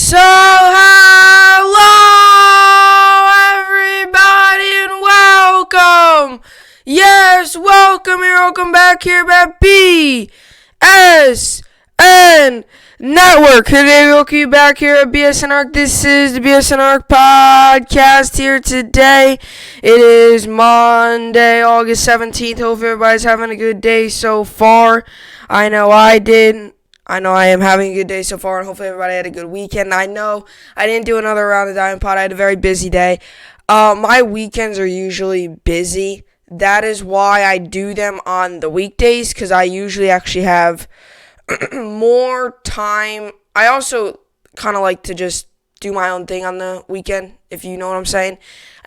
So, hello, everybody, and welcome. Yes, welcome and welcome back here at BSN Network. Today, we'll keep back here at BSN Arc. This is the BSN Arc podcast here today. It is Monday, August 17th. Hope everybody's having a good day so far. I know I did. I know I am having a good day so far, and hopefully everybody had a good weekend. I know I didn't do another round of Diamond Pod. I had a very busy day. My weekends are usually busy. That is why I do them on the weekdays, because I usually actually have more time. I also kind of like to just do my own thing on the weekend, if you know what I'm saying.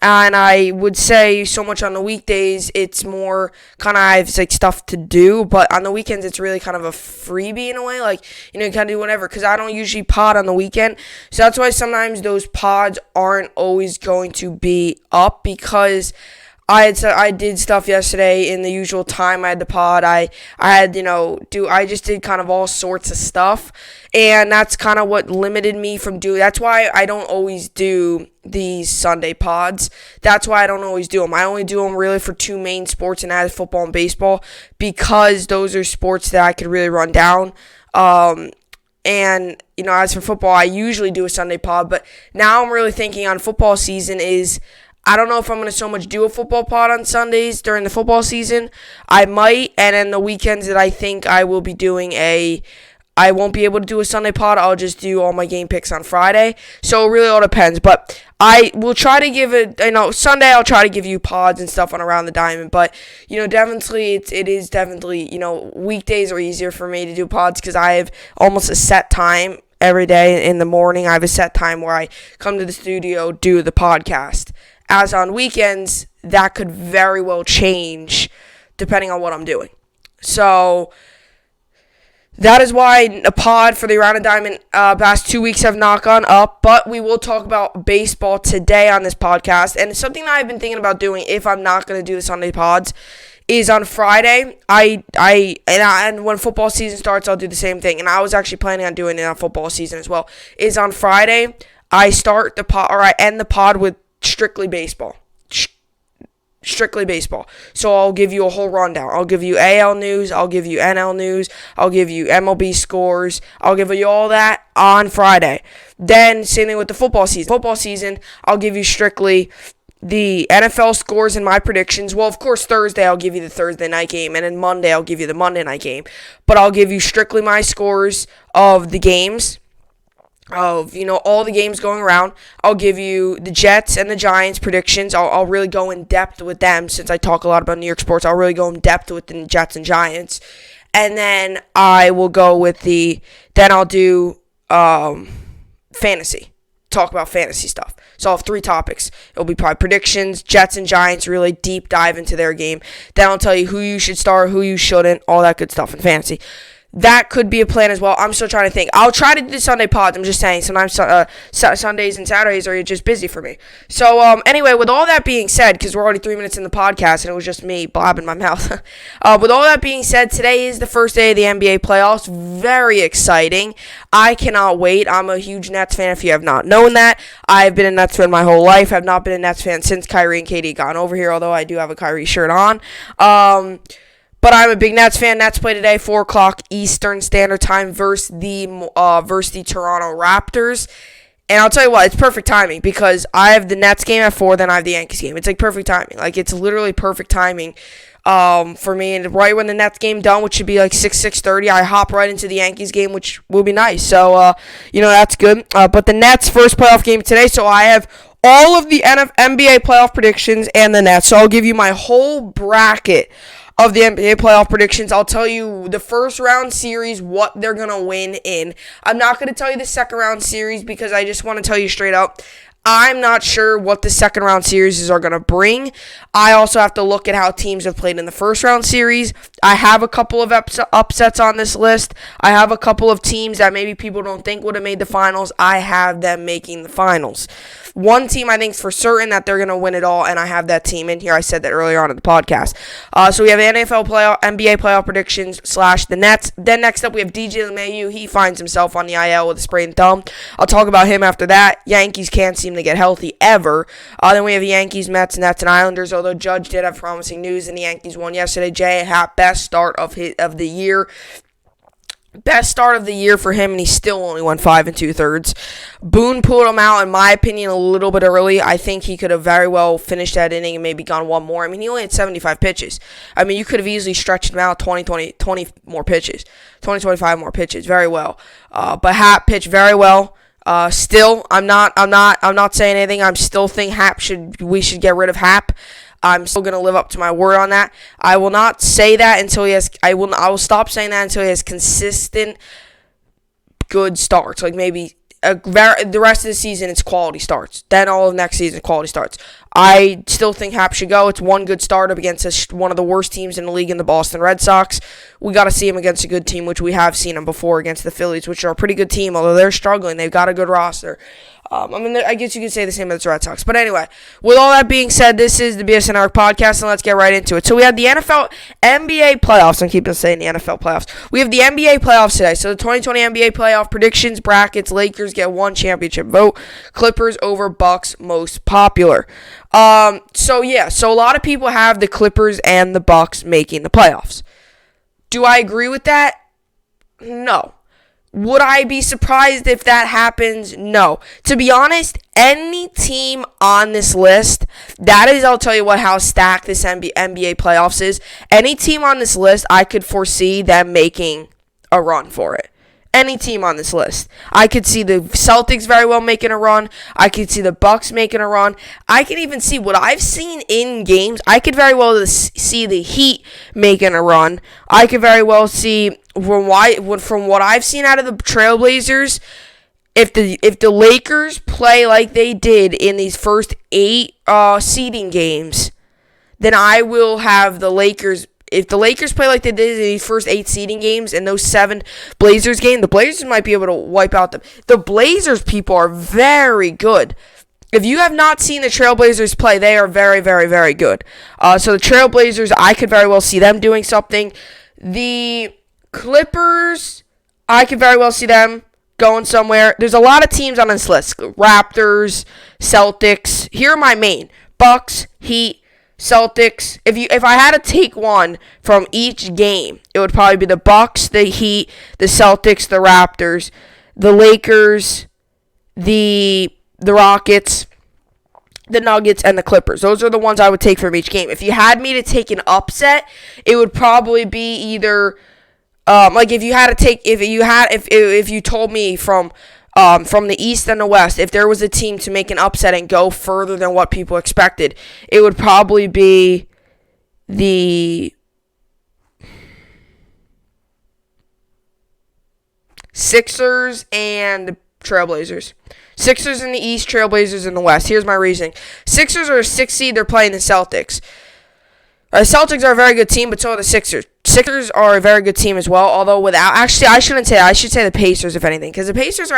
And I would say so much on the weekdays, it's more kind of I have like stuff to do, but on the weekends, it's really kind of a freebie in a way. Like, you know, you kind of do whatever, because I don't usually pod on the weekend. So that's why sometimes those pods aren't always going to be up, because I did stuff yesterday in the usual time I had the pod. I just did kind of all sorts of stuff, and that's kind of what limited me from doing. That's why I don't always do these Sunday pods. That's why I don't always do them. I only do them really for two main sports, and that is football and baseball, because those are sports that I could really run down. And, you know, as for football, I usually do a Sunday pod, but now I'm really thinking on football season is, I don't know if I'm going to so much do a football pod on Sundays during the football season. I might, and then the weekends that I think I will be doing I won't be able to do a Sunday pod. I'll just do all my game picks on Friday. So it really all depends. But I will try to give it, Sunday I'll try to give you pods and stuff on Around the Diamond. But, definitely, it is definitely, weekdays are easier for me to do pods because I have almost a set time every day in the morning. I have a set time where I come to the studio, do the podcast. As on weekends, that could very well change depending on what I'm doing. So that is why a pod for the Around the Diamond past 2 weeks have not gone up. But we will talk about baseball today on this podcast. And something that I've been thinking about doing if I'm not going to do the Sunday pods is on Friday. And when football season starts, I'll do the same thing. And I was actually planning on doing it on football season as well. Is on Friday, I start the pod, or I end the pod with strictly baseball. Strictly baseball. So I'll give you a whole rundown. I'll give you AL news. I'll give you NL news. I'll give you MLB scores. I'll give you all that on Friday. Then, same thing with the football season. Football season, I'll give you strictly the NFL scores and my predictions. Well, of course, Thursday I'll give you the Thursday night game, and then Monday I'll give you the Monday night game. But I'll give you strictly my scores of the games, of, all the games going around. I'll give you the Jets and the Giants predictions. I'll really go in depth with them, since I talk a lot about New York sports. I'll really go in depth with the Jets and Giants. And then I will go with then I'll do fantasy. Talk about fantasy stuff. So I'll have 3 topics. It'll be probably predictions, Jets and Giants, really deep dive into their game. Then I'll tell you who you should start, who you shouldn't, all that good stuff in fantasy. That could be a plan as well. I'm still trying to think. I'll try to do the Sunday pods. I'm just saying, sometimes Sundays and Saturdays are just busy for me. So, anyway, with all that being said, because we're already 3 minutes in the podcast, and it was just me blabbing my mouth. With all that being said, today is the first day of the NBA playoffs. Very exciting. I cannot wait. I'm a huge Nets fan, if you have not known that. I've been a Nets fan my whole life. I've not been a Nets fan since Kyrie and KD gone over here, although I do have a Kyrie shirt on. But I'm a big Nets fan. Nets play today, 4 o'clock Eastern Standard Time versus the Toronto Raptors. And I'll tell you what, it's perfect timing, because I have the Nets game at 4, then I have the Yankees game. It's like perfect timing. Like, it's literally perfect timing for me. And right when the Nets game done, which should be like 6:30, I hop right into the Yankees game, which will be nice. So, that's good. But the Nets' first playoff game today, so I have all of the NBA playoff predictions and the Nets. So I'll give you my whole bracket of the NBA playoff predictions. I'll tell you the first round series, what they're going to win in. I'm not going to tell you the second round series, because I just want to tell you straight up, I'm not sure what the second round series are going to bring. I also have to look at how teams have played in the first round series. I have a couple of upsets on this list. I have a couple of teams that maybe people don't think would have made the finals. I have them making the finals. One team I think for certain that they're going to win it all, and I have that team in here. I said that earlier on in the podcast. So we have NBA playoff predictions / the Nets. Then next up we have DJ LeMahieu. He finds himself on the IL with a sprained thumb. I'll talk about him after that. Yankees can't seem to get healthy ever. Then we have Yankees, Mets, Nets, and Islanders. Although Judge did have promising news, and the Yankees won yesterday. J.A. Happ, best start of the year. Best start of the year for him, and he still only won 5 2/3. Boone pulled him out, in my opinion, a little bit early. I think he could have very well finished that inning and maybe gone one more. I mean, he only had 75 pitches. I mean, you could have easily stretched him out 20 more pitches, 25 more pitches, very well. But Happ pitched very well. Still, I'm not saying anything. I'm still think we should get rid of Happ. I'm still going to live up to my word on that. I will not say that until he has, I will stop saying that until he has consistent good starts. Like maybe the rest of the season, it's quality starts. Then all of next season, quality starts. I still think Happ should go. It's one good start up against one of the worst teams in the league in the Boston Red Sox. We got to see him against a good team, which we have seen him before against the Phillies, which are a pretty good team, although they're struggling. They've got a good roster. I guess you could say the same as the Red Sox. But anyway, with all that being said, this is the BSN podcast, and let's get right into it. So we have the NBA playoffs. I'm keeping saying the NFL playoffs. We have the NBA playoffs today. So the 2020 NBA playoff predictions, brackets, Lakers get one championship vote. Clippers over Bucks, most popular. So a lot of people have the Clippers and the Bucks making the playoffs. Do I agree with that? No. Would I be surprised if that happens? No. To be honest, any team on this list, I'll tell you what, how stacked this NBA playoffs is. Any team on this list, I could foresee them making a run for it. Any team on this list. I could see the Celtics very well making a run. I could see the Bucks making a run. I can even see what I've seen in games. I could very well see the Heat making a run. I could very well see, from what I've seen out of the Trailblazers, if the Lakers play like they did in these first 8 seeding games, then I will have the Lakers. If the Lakers play like they did in these first 8 seeding games and those 7 Blazers games, the Blazers might be able to wipe out them. The Blazers people are very good. If you have not seen the Trailblazers play, they are very, very, very good. So the Trailblazers, I could very well see them doing something. The Clippers, I could very well see them going somewhere. There's a lot of teams on this list. Raptors, Celtics. Here are my main. Bucks, Heat, Celtics. If I had to take one from each game, it would probably be the Bucks, the Heat, the Celtics, the Raptors, the Lakers, the Rockets, the Nuggets, and the Clippers. Those are the ones I would take from each game. If you had me to take an upset, it would probably be either if you told me from the East and the West, if there was a team to make an upset and go further than what people expected, it would probably be the Sixers and the Trailblazers. Sixers in the East, Trailblazers in the West. Here's my reasoning. Sixers are a 6th seed. They're playing the Celtics. The Celtics are a very good team, but so are the Sixers. Sixers are a very good team as well, although I shouldn't say that. I should say the Pacers, if anything, because the Pacers are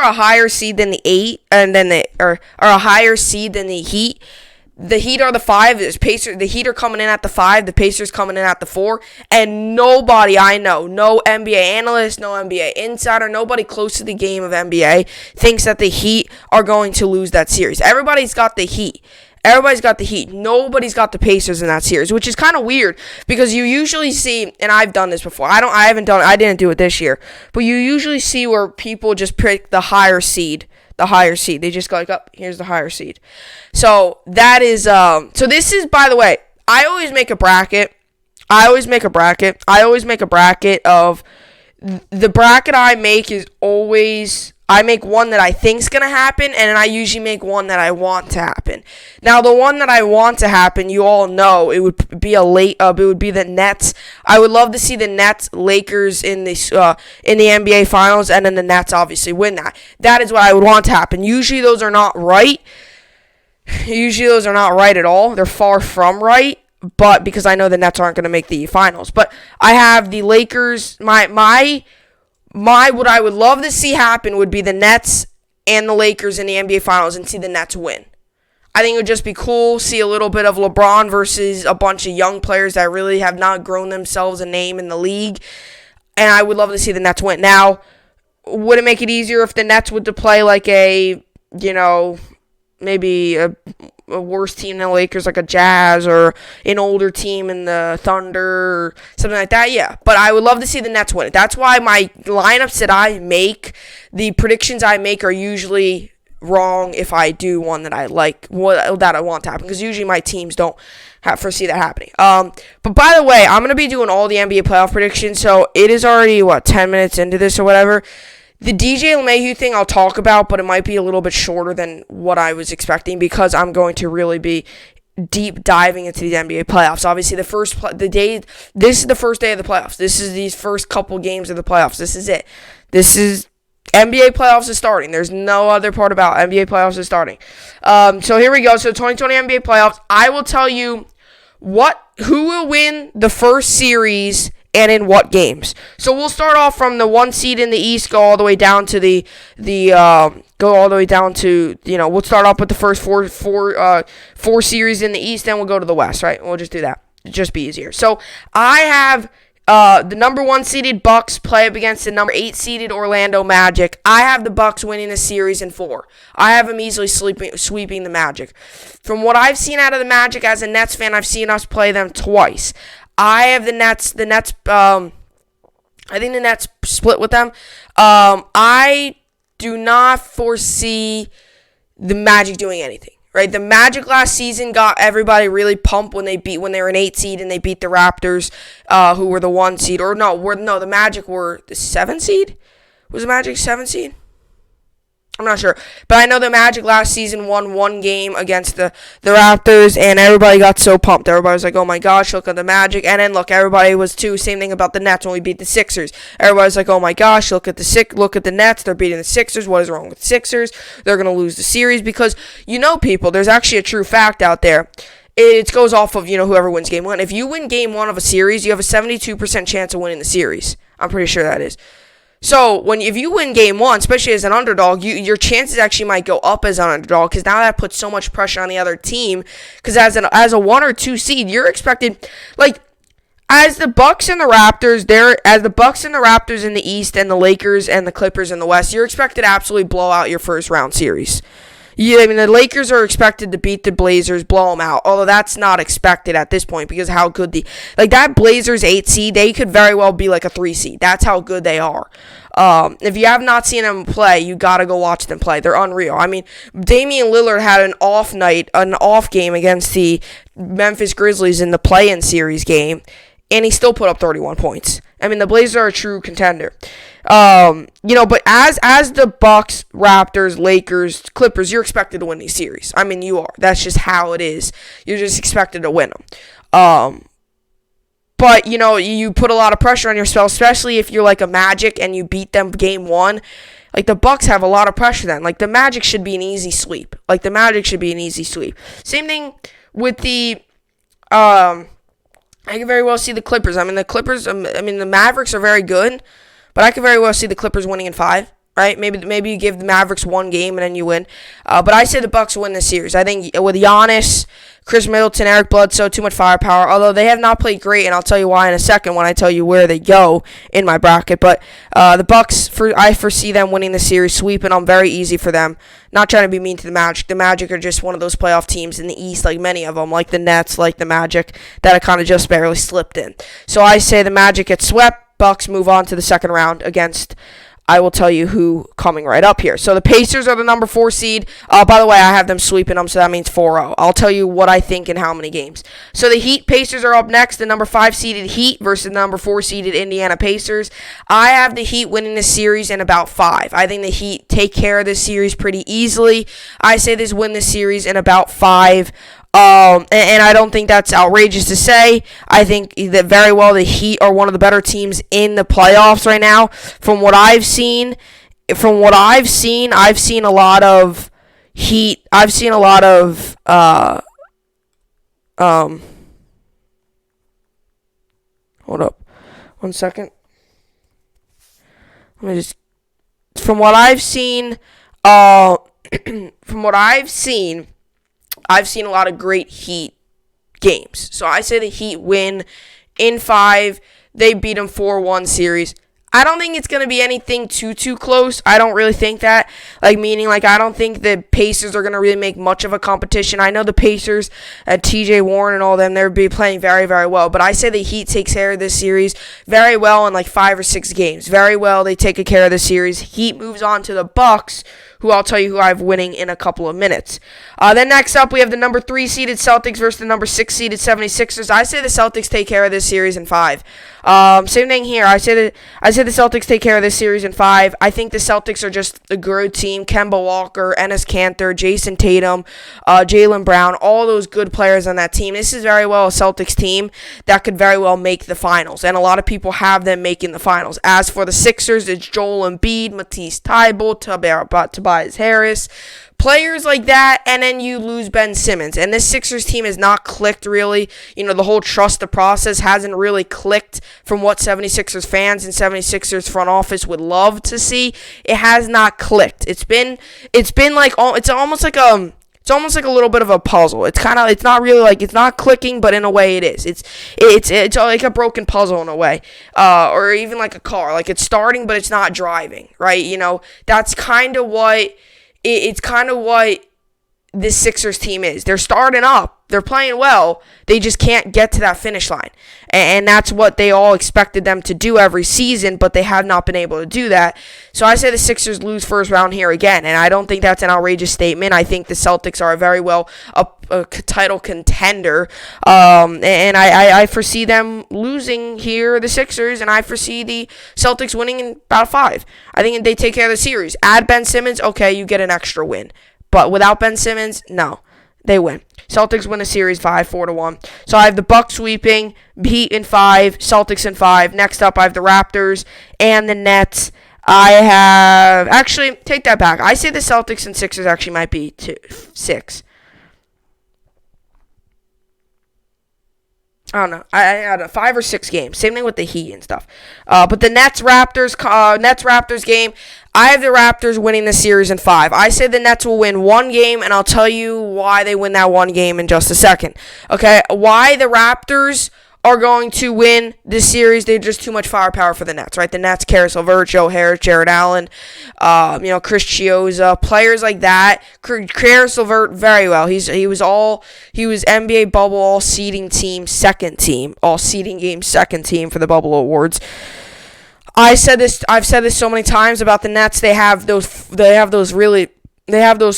a higher seed than the 8, and then they are a higher seed than the Heat. The Heat are the 5. The Heat are coming in at the 5. The Pacers coming in at the 4. And nobody I know, no NBA analyst, no NBA insider, nobody close to the game of NBA thinks that the Heat are going to lose that series. Everybody's got the Heat. Everybody's got the Heat. Nobody's got the Pacers in that series, which is kind of weird because you usually see, and I've done this before. I didn't do it this year, but you usually see where people just pick the higher seed. They just go like, oh, here's the higher seed. So that is, so this is, by the way, I always make a bracket of, the bracket I make is always, I make one that I think's going to happen, and then I usually make one that I want to happen. Now, the one that I want to happen, you all know, it would be it would be the Nets. I would love to see the Nets, Lakers in the NBA Finals, and then the Nets obviously win that. That is what I would want to happen. Usually those are not right. Usually those are not right at all. They're far from right. But because I know the Nets aren't going to make the finals. But I have the Lakers. What I would love to see happen would be the Nets and the Lakers in the NBA Finals and see the Nets win. I think it would just be cool, see a little bit of LeBron versus a bunch of young players that really have not grown themselves a name in the league. And I would love to see the Nets win. Now, would it make it easier if the Nets would to play like maybe a worse team than the Lakers, like a Jazz, or an older team in the Thunder, or something like that? Yeah, but I would love to see the Nets win it. That's why my lineups that I make, the predictions I make, are usually wrong if I do one that I like, that I want to happen, because usually my teams don't foresee that happening. But by the way, I'm going to be doing all the NBA playoff predictions, so it is already, 10 minutes into this or whatever. The DJ LeMahieu thing I'll talk about, but it might be a little bit shorter than what I was expecting because I'm going to really be deep diving into the NBA playoffs. Obviously, this is the first day of the playoffs. This is these first couple games of the playoffs. This is it. This is NBA playoffs is starting. There's no other part about NBA playoffs is starting. So here we go. So 2020 NBA playoffs. I will tell you who will win the first series and in what games. So we'll start off from the 1 seed in the East, go all the way down to we'll start off with the first four series in the East, then we'll go to the West, right? We'll just do that. It'll just be easier. So I have the number 1 seeded Bucks play up against the number 8 seeded Orlando Magic. I have the Bucks winning the series in 4. I have them easily sweeping the Magic. From what I've seen out of the Magic as a Nets fan, I've seen us play them twice. I have the Nets. I think the Nets split with them. I do not foresee the Magic doing anything. Right, the Magic last season got everybody really pumped when they were an 8 seed and they beat the Raptors, who were the 1 seed. The Magic were the 7 seed. Was the Magic 7 seed? I'm not sure. But I know the Magic last season won 1 game against the Raptors, and everybody got so pumped. Everybody was like, oh my gosh, look at the Magic. And then, look, everybody was too. Same thing about the Nets when we beat the Sixers. Everybody was like, oh my gosh, look at the Nets. They're beating the Sixers. What is wrong with the Sixers? They're going to lose the series because, people, there's actually a true fact out there. It goes off of, whoever wins game 1. If you win game 1 of a series, you have a 72% chance of winning the series. I'm pretty sure that is. So, if you win game 1, especially as an underdog, your chances actually might go up as an underdog because now that puts so much pressure on the other team. Because as a 1 or 2 seed, you're expected, as the Bucks and the Raptors, in the East and the Lakers and the Clippers in the West, you're expected to absolutely blow out your first round series. Yeah, the Lakers are expected to beat the Blazers, blow them out. Although that's not expected at this point because how good that Blazers 8 seed, they could very well be like a 3 seed. That's how good they are. If you have not seen them play, you got to go watch them play. They're unreal. Damian Lillard had an off game against the Memphis Grizzlies in the play-in series game, and he still put up 31 points. The Blazers are a true contender. But as the Bucks, Raptors, Lakers, Clippers, you're expected to win these series. You are. That's just how it is. You're just expected to win them. But, you put a lot of pressure on yourself, especially if you're like a Magic and you beat them game 1. The Bucks have a lot of pressure then. The Magic should be an easy sweep. Same thing with the, I can very well see the Clippers. The Clippers, the Mavericks are very good, but I can very well see the Clippers winning in 5, right? Maybe you give the Mavericks 1 game and then you win. But I say the Bucks win this series. I think with Giannis, Chris Middleton, Eric Bledsoe, too much firepower, although they have not played great, and I'll tell you why in a second when I tell you where they go in my bracket. But the Bucks, I foresee them winning the series, sweeping them very easy for them. Not trying to be mean to the Magic. The Magic are just one of those playoff teams in the East, like many of them, like the Nets, like the Magic, that kind of just barely slipped in. So I say the Magic get swept, Bucks move on to the second round against I will tell you who coming right up here. So the Pacers are the number 4 seed. By the way, I have them sweeping them, so that means 4-0. I'll tell you what I think in how many games. So the Heat Pacers are up next. The number 5 seeded Heat versus the number 4 seeded Indiana Pacers. I have the Heat winning this series in about 5. I think the Heat take care of this series pretty easily. I say this win this series in about 5. And I don't think that's outrageous to say. I think that very well the Heat are one of the better teams in the playoffs right now. From what I've seen, I've seen a lot of Heat. I've seen a lot of hold up, 1 second. Let me just. From what I've seen, I've seen a lot of great Heat games. So I say the Heat win in 5. They beat them 4-1 series. I don't think it's going to be anything too close. I don't really think that. I don't think the Pacers are going to really make much of a competition. I know the Pacers and TJ Warren and all them, they'll be playing very, very well. But I say the Heat takes care of this series very well in 5 or 6 games. Very well, they take care of the series. Heat moves on to the Bucks, who I'll tell you who I have winning in a couple of minutes. Then next up, we have the number 3 seeded Celtics versus the number 6 seeded 76ers. I say the Celtics take care of this series in 5. Same thing here. I say the Celtics take care of this series in 5. I think the Celtics are just a good team. Kemba Walker, Enes Kanter, Jason Tatum, Jaylen Brown, all those good players on that team. This is very well a Celtics team that could very well make the finals, and a lot of people have them making the finals. As for the Sixers, it's Joel Embiid, Matisse Thybulle, Tobias Harris, players like that, and then you lose Ben Simmons. And this Sixers team has not clicked really. The whole trust the process hasn't really clicked from what 76ers fans and 76ers front office would love to see. It has not clicked. It's almost like a little bit of a puzzle. It's not really it's not clicking, but in a way it is. It's like a broken puzzle in a way, or even like a car. It's starting, but it's not driving, right? That's kind of what. It's kind of what this Sixers team is. They're starting up. They're playing well. They just can't get to that finish line. And that's what they all expected them to do every season, but they have not been able to do that. So I say the Sixers lose first round here again, and I don't think that's an outrageous statement. I think the Celtics are very well a title contender, and I foresee them losing here, the Sixers, and I foresee the Celtics winning in about 5. I think they take care of the series. Add Ben Simmons, okay, you get an extra win. But without Ben Simmons, no, they win. Celtics win the series 4-1. So I have the Bucks sweeping, Heat in 5, Celtics in 5. Next up, I have the Raptors and the Nets. Take that back. I say the Celtics and Sixers actually might be 6. I don't know. I had a 5 or 6 games. Same thing with the Heat and stuff. But the Nets-Raptors game, I have the Raptors winning the series in 5. I say the Nets will win 1 game, and I'll tell you why they win that 1 game in just a second. Okay, why the Raptors are going to win this series. They're just too much firepower for the Nets, right? The Nets, Caris LeVert, Joe Harris, Jared Allen, Chris Chiozza, players like that. Caris LeVert, very well. He was NBA bubble all seeding game second team for the bubble awards. I've said this so many times about the Nets. They have those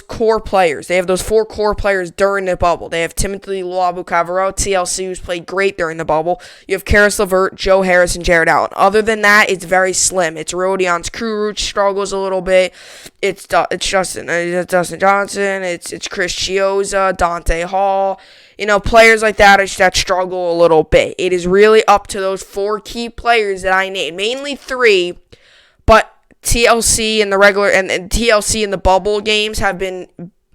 core players. They have those 4 core players during the bubble. They have Timothy Luwawu-Cabarrot, TLC, who's played great during the bubble. You have Caris LeVert, Joe Harris, and Jared Allen. Other than that, it's very slim. It's Rodion Kuruc struggles a little bit. It's Dustin Johnson. It's Chris Chiozza, Dante Hall. Players like that struggle a little bit. It is really up to those 4 key players that I named, mainly 3, but TLC and TLC in the bubble games have been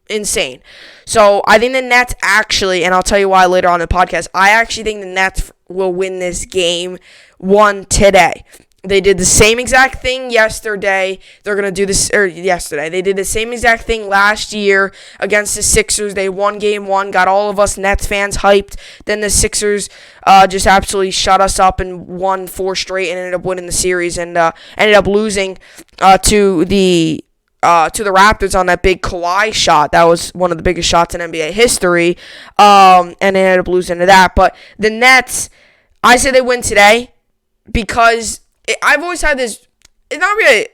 insane. So I think the Nets actually, and I'll tell you why later on in the podcast, I actually think the Nets will win this game 1 today. They did the same exact thing yesterday. They're going to do this, yesterday. They did the same exact thing last year against the Sixers. They won game 1, got all of us Nets fans hyped. Then the Sixers just absolutely shut us up and won 4 straight and ended up winning the series and ended up losing to the Raptors on that big Kawhi shot. That was one of the biggest shots in NBA history, and they ended up losing to that. But the Nets, I say they win today because I've always had this. It's not really.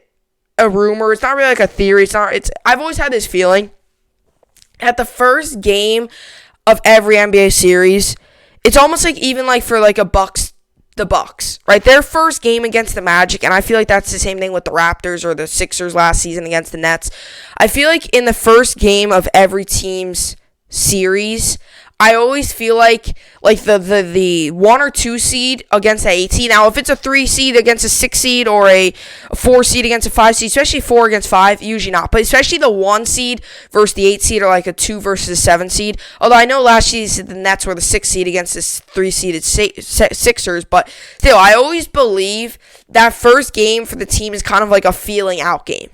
a rumor. It's not really like a theory. I've always had this feeling at the first game of every NBA series, it's almost like even like for like the Bucks, right? Their first game against the Magic, and I feel like that's the same thing with the Raptors or the Sixers last season against the Nets. I feel like in the first game of every team's series, I always feel like the 1 or 2 seed against the 8 seed. Now, if it's a 3 seed against a 6 seed or a 4 seed against a 5 seed, especially 4 against 5, usually not. But especially the 1 seed versus the 8 seed or like a 2 versus a 7 seed. Although I know last season the Nets were the 6 seed against the 3 seeded Sixers. But still, I always believe that first game for the team is kind of like a feeling out game.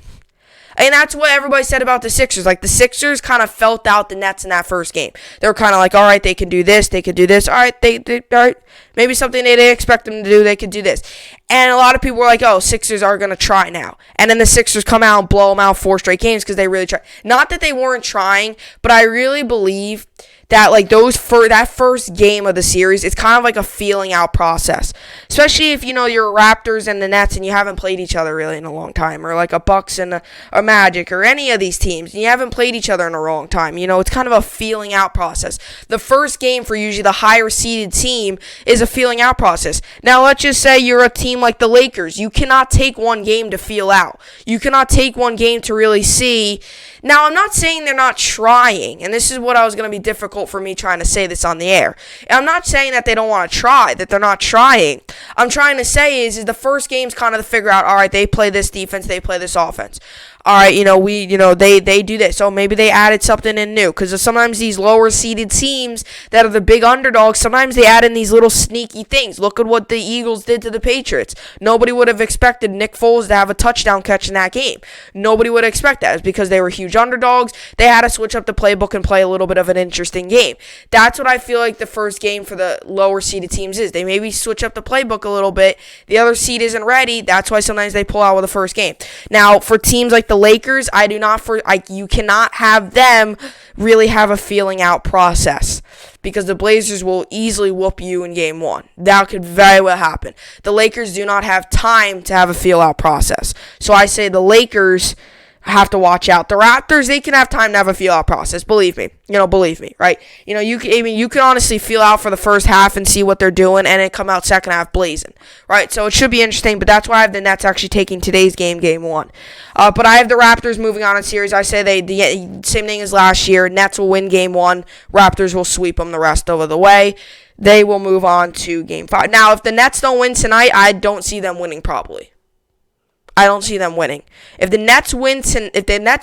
And that's what everybody said about the Sixers. Like, the Sixers kind of felt out the Nets in that first game. They were kind of like, all right, they can do this, they could do this. All right, all right, maybe something they didn't expect them to do, they could do this. And a lot of people were like, oh, Sixers are going to try now. And then the Sixers come out and blow them out 4 straight games because they really tried. Not that they weren't trying, but I really believe that like that first game of the series, it's kind of like a feeling out process. Especially if, you're Raptors and the Nets and you haven't played each other really in a long time. Or like a Bucks and a Magic or any of these teams. And you haven't played each other in a long time. It's kind of a feeling out process. The first game for usually the higher seeded team is a feeling out process. Now let's just say you're a team like the Lakers. You cannot take one game to feel out. You cannot take one game to really see. Now, I'm not saying they're not trying, and this is what I was going to be difficult for me trying to say this on the air. And I'm not saying that they don't want to try, that they're not trying. I'm trying to say is the first game's kind of to figure out, all right, they play this defense, they play this offense. All right, they do this. So maybe they added something in new. Because sometimes these lower seeded teams that are the big underdogs, sometimes they add in these little sneaky things. Look at what the Eagles did to the Patriots. Nobody would have expected Nick Foles to have a touchdown catch in that game. Nobody would expect that. It's because they were huge underdogs. They had to switch up the playbook and play a little bit of an interesting game. That's what I feel like the first game for the lower seeded teams is. They maybe switch up the playbook a little bit. The other seed isn't ready. That's why sometimes they pull out with the first game. Now, for teams like the Lakers, you cannot have them really have a feeling out process because the Blazers will easily whoop you in game 1. That could very well happen. The Lakers do not have time to have a feel out process. So I say the Lakers have to watch out. The Raptors, they can have time to have a feel out process. Believe me, right? You can honestly feel out for the first half and see what they're doing, and then come out second half blazing, right? So it should be interesting. But that's why I have the Nets actually taking today's game 1. But I have the Raptors moving on in series. I say the same thing as last year. Nets will win game 1. Raptors will sweep them the rest of the way. They will move on to game 5. Now, if the Nets don't win tonight, I don't see them winning probably. I don't see them winning. If the Nets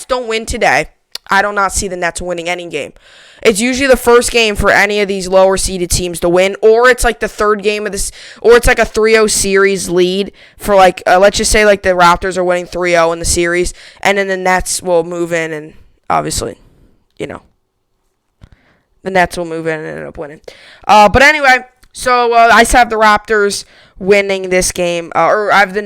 don't win today, I do not see the Nets winning any game. It's usually the first game for any of these lower seeded teams to win, or it's like the third game of this, or it's like a 3-0 series lead for like, let's just say like the Raptors are winning 3-0 in the series, and then the Nets will move in and obviously, the Nets will move in and end up winning. But anyway, so I have the Raptors winning this game, or I have the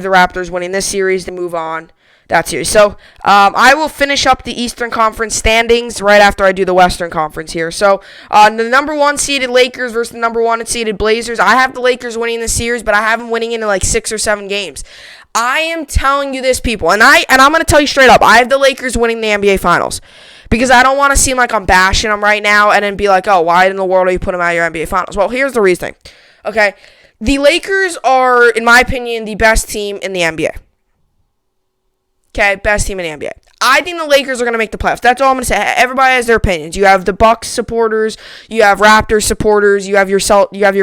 Raptors winning this series to move on that series. So I will finish up the Eastern Conference standings right after I do the Western Conference here. So the number 1 seeded Lakers versus the number 1 seeded Blazers. I have the Lakers winning this series, but I have them winning in like 6 or 7 games. I am telling you this, people, and I'm going to tell you straight up. I have the Lakers winning the NBA Finals. Because I don't want to seem like I'm bashing them right now and then be like, oh, why in the world are you putting them out of your NBA Finals? Well, here's the reasoning. Okay, the Lakers are, in my opinion, the best team in the NBA. Okay, best team in the NBA. I think the Lakers are going to make the playoffs. That's all I'm going to say. Everybody has their opinions. You have the Bucks supporters, you have Raptors supporters, you have your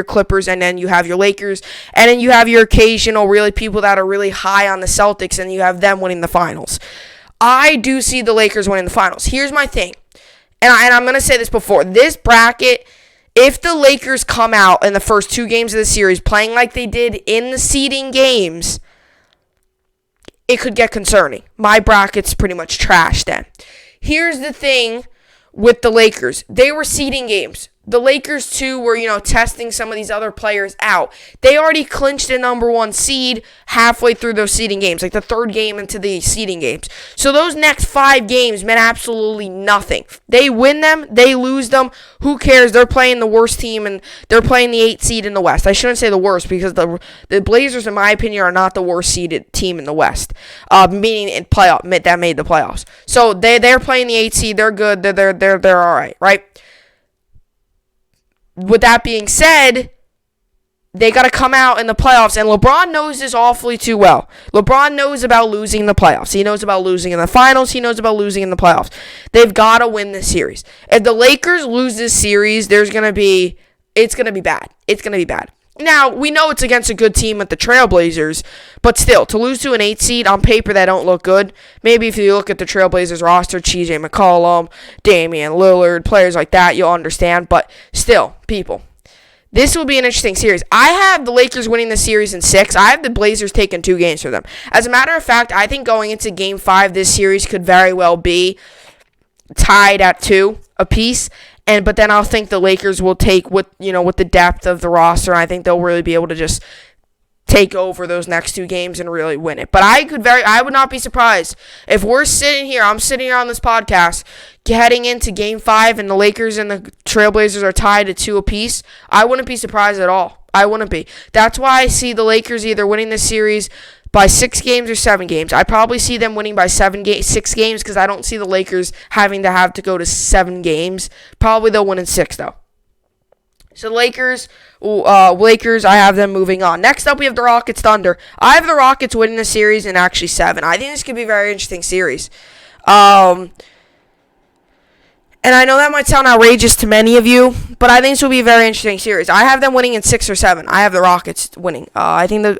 Clippers, and then you have your Lakers, and then you have your occasional really people that are really high on the Celtics, and you have them winning the finals. I do see the Lakers winning the finals. Here's my thing, and I'm going to say this before. This bracket, if the Lakers come out in the first 2 games of the series playing like they did in the seeding games, it could get concerning. My bracket's pretty much trash then. Here's the thing with the Lakers. They were seeding games. the Lakers, too, were, testing some of these other players out. They already clinched the number 1 seed halfway through those seeding games, like the third game into the seeding games. So those next 5 games meant absolutely nothing. They win them, they lose them. Who cares? They're playing the worst team, and they're playing the 8th seed in the West. I shouldn't say the worst, because the Blazers, in my opinion, are not the worst seeded team in the West, meaning in playoff that made the playoffs. So they're playing the 8th seed. They're good. They're all right? With that being said, they got to come out in the playoffs, and LeBron knows this awfully too well. LeBron knows about losing in the playoffs. He knows about losing in the finals. He knows about losing in the playoffs. They've got to win this series. If the Lakers lose this series, it's going to be bad. It's going to be bad. Now, we know it's against a good team at the Trailblazers, but still, to lose to an 8 seed on paper, that don't look good. Maybe if you look at the Trailblazers roster, TJ McCollum, Damian Lillard, players like that, you'll understand. But still, people, this will be an interesting series. I have the Lakers winning the series in 6. I have the Blazers taking 2 games from them. As a matter of fact, I think going into Game 5, this series could very well be tied at 2 apiece. But then I'll think the Lakers will take with the depth of the roster. I think they'll really be able to just take over those next 2 games and really win it. But I would not be surprised if I'm sitting here on this podcast heading into Game 5 and the Lakers and the Trailblazers are tied at 2 apiece. I wouldn't be surprised at all. I wouldn't be. That's why I see the Lakers either winning this series by 6 games or 7 games. I probably see them winning by 6 games, because I don't see the Lakers having to go to 7 games. Probably they'll win in 6, though. So Lakers, I have them moving on. Next up, we have the Rockets Thunder. I have the Rockets winning the series in actually 7. I think this could be a very interesting series. And I know that might sound outrageous to many of you, but I think this will be a very interesting series. I have them winning in 6 or 7. I have the Rockets winning. I think the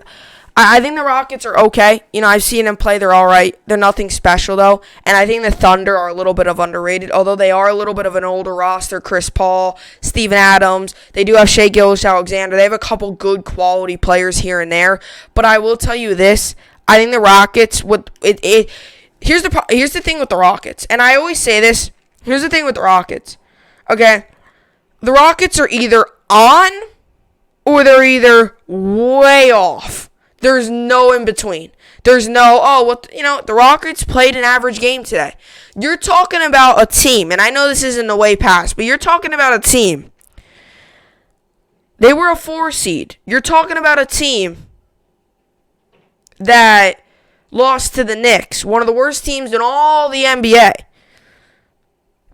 Rockets are okay. I've seen them play. They're all right. They're nothing special, though. And I think the Thunder are a little bit of underrated, although they are a little bit of an older roster. Chris Paul, Steven Adams. They do have Shai Gilgeous-Alexander. They have a couple good quality players here and there. But I will tell you this. I think the Rockets here's the thing with the Rockets. And I always say this. Here's the thing with the Rockets. Okay? The Rockets are either on or they're either way off. There's no in between. There's no, the Rockets played an average game today. You're talking about a team, and I know this isn't the way past, but you're talking about a team. They were a 4 seed. You're talking about a team that lost to the Knicks, one of the worst teams in all the NBA,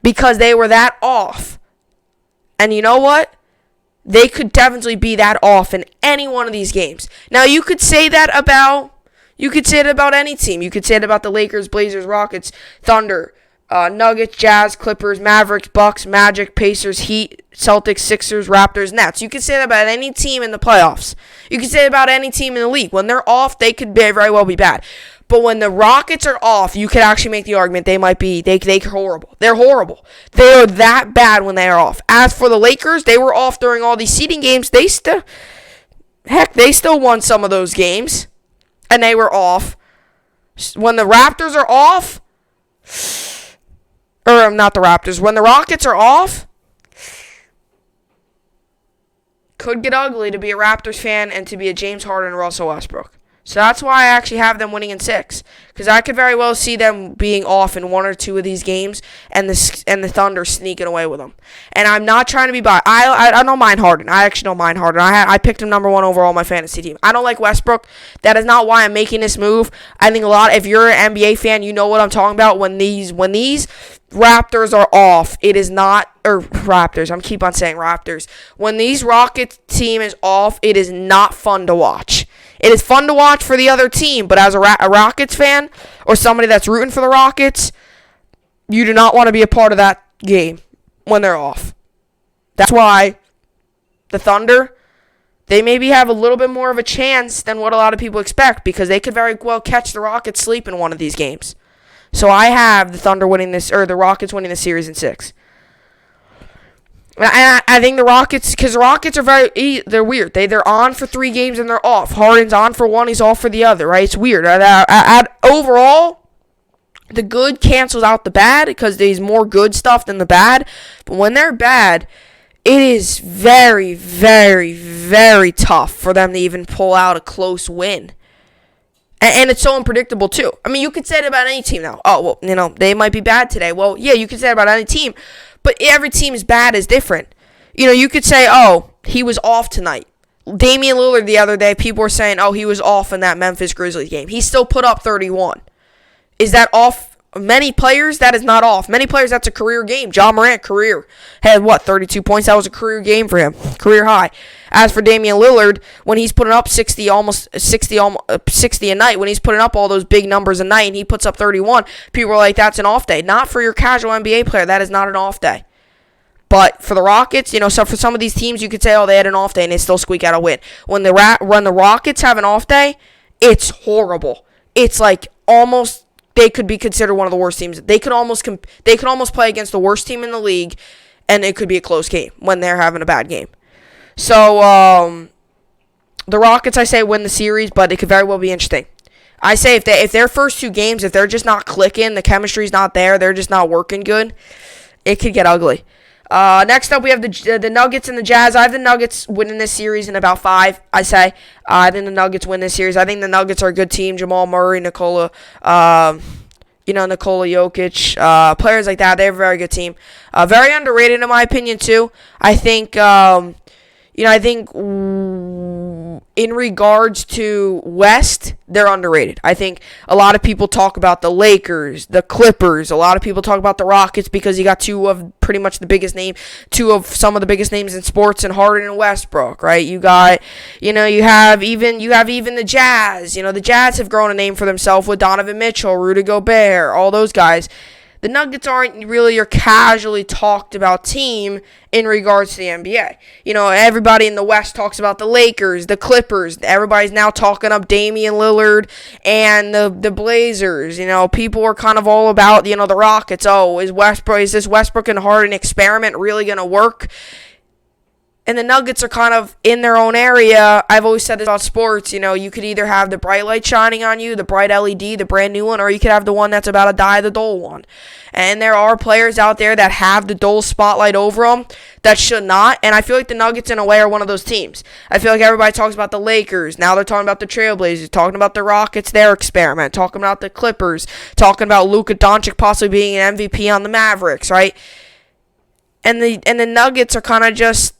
because they were that off. And you know what? They could definitely be that off in any one of these games. Now, you could say that about any team. You could say it about the Lakers, Blazers, Rockets, Thunder, Nuggets, Jazz, Clippers, Mavericks, Bucks, Magic, Pacers, Heat, Celtics, Sixers, Raptors, Nets. You could say that about any team in the playoffs. You could say it about any team in the league. When they're off, they could very well be bad. But when the Rockets are off, you could actually make the argument they might be, they're horrible. They're horrible. They are that bad when they are off. As for the Lakers, they were off during all these seeding games. They still won some of those games. And they were off. When the Raptors are off, or not the Raptors, when the Rockets are off, could get ugly to be a Raptors fan and to be a James Harden and Russell Westbrook. So that's why I actually have them winning in 6. Because I could very well see them being off in 1 or 2 of these games and the Thunder sneaking away with them. And I'm not trying to be biased. I don't mind Harden. I actually don't mind Harden. I picked him number 1 overall on my fantasy team. I don't like Westbrook. That is not why I'm making this move. I think if you're an NBA fan, you know what I'm talking about. When these Raptors are off, it is not, or Raptors, I'm keep on saying Raptors. When these Rockets team is off, it is not fun to watch. It is fun to watch for the other team, but as a Rockets fan or somebody that's rooting for the Rockets, you do not want to be a part of that game when they're off. That's why the Thunder, they maybe have a little bit more of a chance than what a lot of people expect, because they could very well catch the Rockets sleep in one of these games. So I have the Thunder winning this, or the Rockets winning the series in 6. And I think the Rockets, because the Rockets are they're weird. They're on for 3 games and they're off. Harden's on for 1, he's off for the other, right? It's weird. Overall, the good cancels out the bad, because there's more good stuff than the bad. But when they're bad, it is very, very, very tough for them to even pull out a close win. And it's so unpredictable, too. I mean, you could say it about any team now. Oh, well, they might be bad today. Well, yeah, you could say it about any team. But every team's bad is different. You could say, oh, he was off tonight. Damian Lillard the other day, people were saying, oh, he was off in that Memphis Grizzlies game. He still put up 31. Is that off? Many players, that is not off. Many players, that's a career game. Ja Morant, career. Had, 32 points? That was a career game for him. Career high. As for Damian Lillard, when he's putting up 60 a night, when he's putting up all those big numbers a night and he puts up 31, people are like, that's an off day. Not for your casual NBA player. That is not an off day. But for the Rockets, so for some of these teams, you could say, oh, they had an off day and they still squeak out a win. When the Rockets have an off day, it's horrible. It's like almost they could be considered one of the worst teams. They could almost play against the worst team in the league, and it could be a close game when they're having a bad game. So the Rockets, I say, win the series, but it could very well be interesting. I say if their first two games, if they're just not clicking, the chemistry's not there, they're just not working good, it could get ugly. Next up, we have the Nuggets and the Jazz. I have the Nuggets winning this series in about 5, I say. I think the Nuggets win this series. I think the Nuggets are a good team. Jamal Murray, Nikola Jokic, players like that. They're a very good team. Very underrated in my opinion, too. I think in regards to West, they're underrated. I think a lot of people talk about the Lakers, the Clippers. A lot of people talk about the Rockets because you got two of some of the biggest names in sports in Harden and Westbrook, right? You have even the Jazz. The Jazz have grown a name for themselves with Donovan Mitchell, Rudy Gobert, all those guys. The Nuggets aren't really your casually talked about team in regards to the NBA. Everybody in the West talks about the Lakers, the Clippers. Everybody's now talking up Damian Lillard and the Blazers. People are kind of all about, the Rockets. Oh, is this Westbrook and Harden experiment really going to work? And the Nuggets are kind of in their own area. I've always said this about sports. You could either have the bright light shining on you, the bright LED, the brand new one, or you could have the one that's about to die, the dull one. And there are players out there that have the dull spotlight over them that should not. And I feel like the Nuggets, in a way, are one of those teams. I feel like everybody talks about the Lakers. Now they're talking about the Trailblazers, talking about the Rockets, their experiment, talking about the Clippers, talking about Luka Doncic possibly being an MVP on the Mavericks, right? And the Nuggets are kind of just,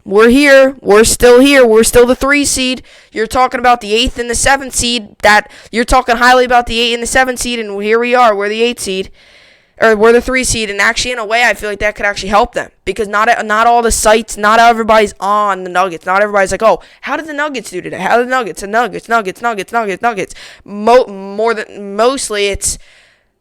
we're here. We're still here. We're still the 3 seed. You're talking about the 8th and the 7th seed. You're talking highly about the 8 and the 7th seed, and here we are. We're the 8th seed. Or we're the 3 seed. And actually, in a way, I feel like that could actually help them. Because not all the sites, not everybody's on the Nuggets. Not everybody's like, oh, how did the Nuggets do today? How did the Nuggets? Mostly it's,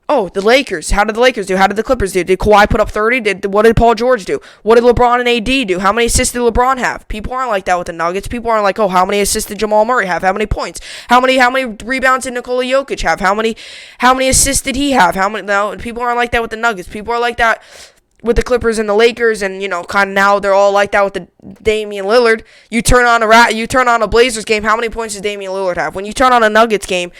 oh, the Lakers. How did the Lakers do? How did the Clippers do? Did Kawhi put up 30? What did Paul George do? What did LeBron and AD do? How many assists did LeBron have? People aren't like that with the Nuggets. People aren't like, oh, how many assists did Jamal Murray have? How many points? How many rebounds did Nikola Jokic have? How many assists did he have? No, people aren't like that with the Nuggets. People are like that with the Clippers and the Lakers, and kind of now they're all like that with the Damian Lillard. You turn on a Blazers game. How many points does Damian Lillard have? When you turn on a Nuggets game,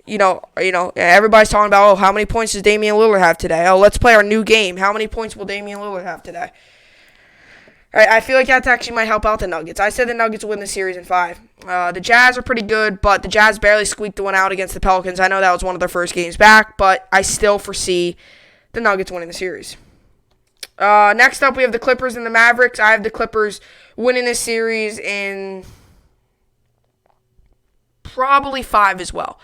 everybody's talking about, oh, how many points does Damian Lillard have today? Oh, let's play our new game. How many points will Damian Lillard have today? All right, I feel like that actually might help out the Nuggets. I said the Nuggets win the series in 5. The Jazz are pretty good, but the Jazz barely squeaked the one out against the Pelicans. I know that was one of their first games back, but I still foresee the Nuggets winning the series. Next up, we have the Clippers and the Mavericks. I have the Clippers winning this series in probably 5 as well.